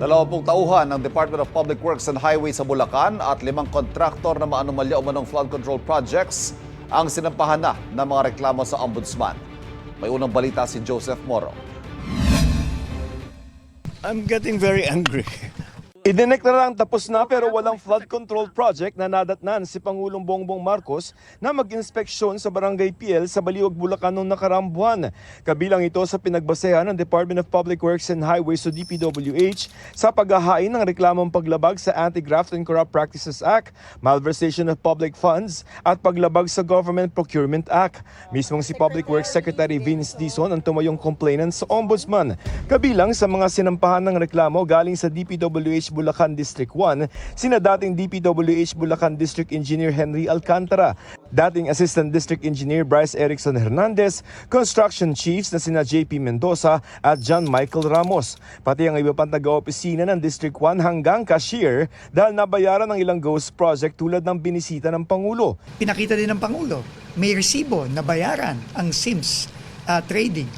20 tauhan ng Department of Public Works and Highways sa Bulacan at 5 kontraktor na maanumalya o manong flood control projects ang sinampahan na ng mga reklamo sa Ombudsman. May unang balita si Joseph Moro. I'm getting very angry. Idineklarang tapos na pero walang flood control project na nadatnan si Pangulong Bongbong Marcos na mag-inspeksyon sa Barangay Piel sa Baliwag, Bulacan noong nakaraang buwan. Kabilang ito sa pinagbasehan ng Department of Public Works and Highways o DPWH sa paghahain ng reklamong paglabag sa Anti-Graft and Corrupt Practices Act, malversation of public funds at paglabag sa Government Procurement Act. Mismong si Public Works Secretary Vince Dizon ang tumayong complainant sa Ombudsman. Kabilang sa mga sinampahan ng reklamo galing sa DPWH Bulacan District 1, sina dating DPWH Bulacan District Engineer Henry Alcantara, dating Assistant District Engineer Bryce Erickson Hernandez, construction chiefs na sina JP Mendoza at John Michael Ramos, pati ang iba pang taga-opisina ng District 1 hanggang cashier dahil nabayaran ng ilang ghost project tulad ng binisita ng Pangulo. Pinakita din ng Pangulo, may resibo na bayaran ang Sims trading.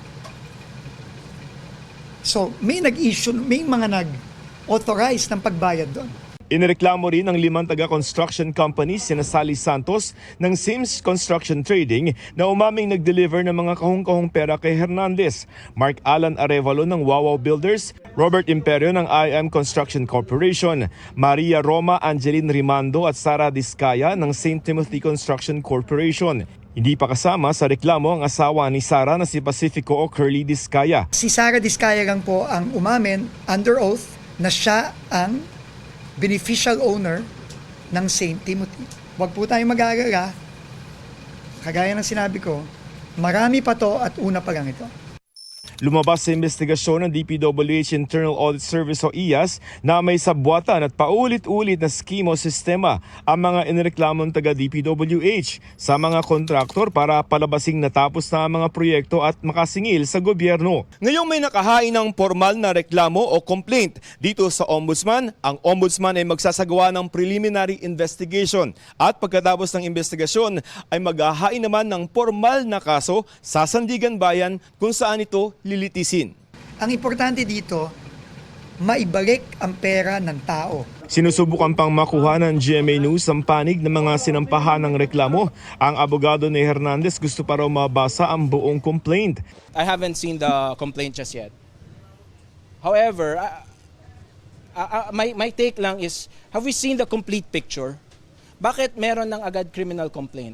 So may nag-issue, may mga nag-authorize ng pagbayad doon. Inireklamo rin ng 5 taga-construction companies sina Sally Santos ng Sims Construction Trading na umaming nag-deliver ng mga kahong-kahong pera kay Hernandez, Mark Alan Arevalo ng Wawaw Builders, Robert Imperio ng IM Construction Corporation, Maria Roma Angeline Rimando at Sara Discaya ng St. Timothy Construction Corporation. Hindi pa kasama sa reklamo ang asawa ni Sara na si Pacifico o Curly Discaya. Si Sara Discaya lang po ang umamin under oath na siya ang beneficial owner ng St. Timothy. Huwag po tayong mag-aalala. Kagaya ng sinabi ko, marami pa to at una pa lang ito. Lumabas sa investigasyon ng DPWH Internal Audit Service o IAS na may sabwatan at paulit-ulit na skema o sistema ang mga inireklamong taga DPWH sa mga kontraktor para palabasing natapos na ang mga proyekto at makasingil sa gobyerno. Ngayong may nakahain ng formal na reklamo o complaint dito sa Ombudsman, ang Ombudsman ay magsasagawa ng preliminary investigation at pagkatapos ng investigasyon ay maghahain naman ng formal na kaso sa Sandigan Bayan kung saan ito lilitisin. Ang importante dito, maibalik ang pera ng tao. Sinusubukan pang makuha ng GMA News ang panig ng mga sinampahan ng reklamo. Ang abogado ni Hernandez gusto pa raw mabasa ang buong complaint. I haven't seen the complaint just yet. However, my take lang is, have we seen the complete picture? Bakit meron ng agad criminal complaint?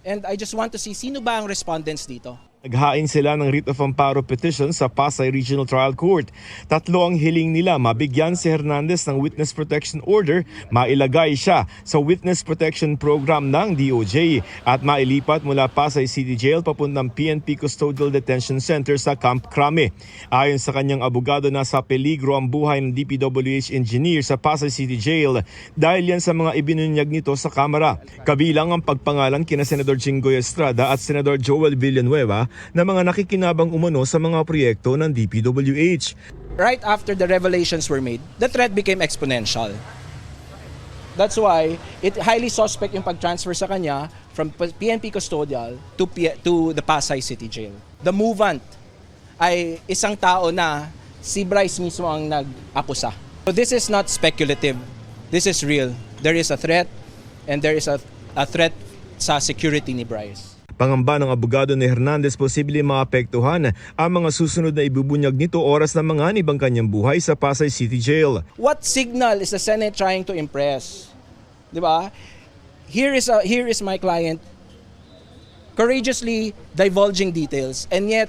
And I just want to see, sino ba ang respondents dito? Naghain sila ng writ of amparo petition sa Pasay Regional Trial Court. 3 ang hiling nila, mabigyan si Hernandez ng Witness Protection Order, mailagay siya sa Witness Protection Program ng DOJ at mailipat mula Pasay City Jail papuntang PNP Custodial Detention Center sa Camp Crame. Ayon sa kanyang abogado, nasa peligro ang buhay ng DPWH engineer sa Pasay City Jail dahil yan sa mga ibinunyag nito sa Kamara. Kabilang ang pagpangalan kina Senador Jinggoy Estrada at Senador Joel Villanueva na mga nakikinabang umano sa mga proyekto ng DPWH. Right after the revelations were made, the threat became exponential. That's why it highly suspect yung pag-transfer sa kanya from PNP Custodial to the Pasay City Jail. The movant ay isang tao na si Bryce mismo ang nag-akusa. So this is not speculative. This is real. There is a threat and there is a threat sa security ni Bryce. Pangamba ng abogado ni Hernandez, posibleng maapektuhan ang mga susunod na ibubunyag nito oras na manganib ang kanyang buhay sa Pasay City Jail. What signal is the Senate trying to impress? 'Di ba? Here is my client courageously divulging details, and yet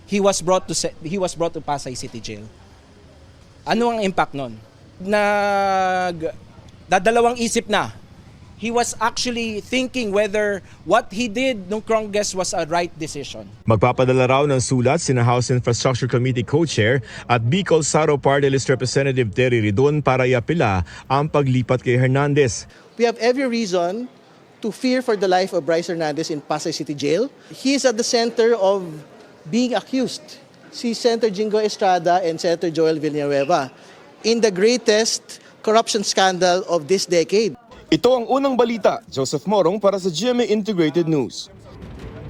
he was brought to Pasay City Jail. Ano ang impact nun? Dadalawang isip na. He was actually thinking whether what he did nung Congress was a right decision. Magpapadala raw ng sulat sina House Infrastructure Committee Co-Chair at Bicol Saro Party List Representative Terry Ridon para iapila ang paglipat kay Hernandez. We have every reason to fear for the life of Bryce Hernandez in Pasay City Jail. He is at the center of being accused. Si Senator Jinggoy Estrada and Senator Joel Villanueva in the greatest corruption scandal of this decade. Ito ang unang balita. Joseph Morong para sa GMA Integrated News.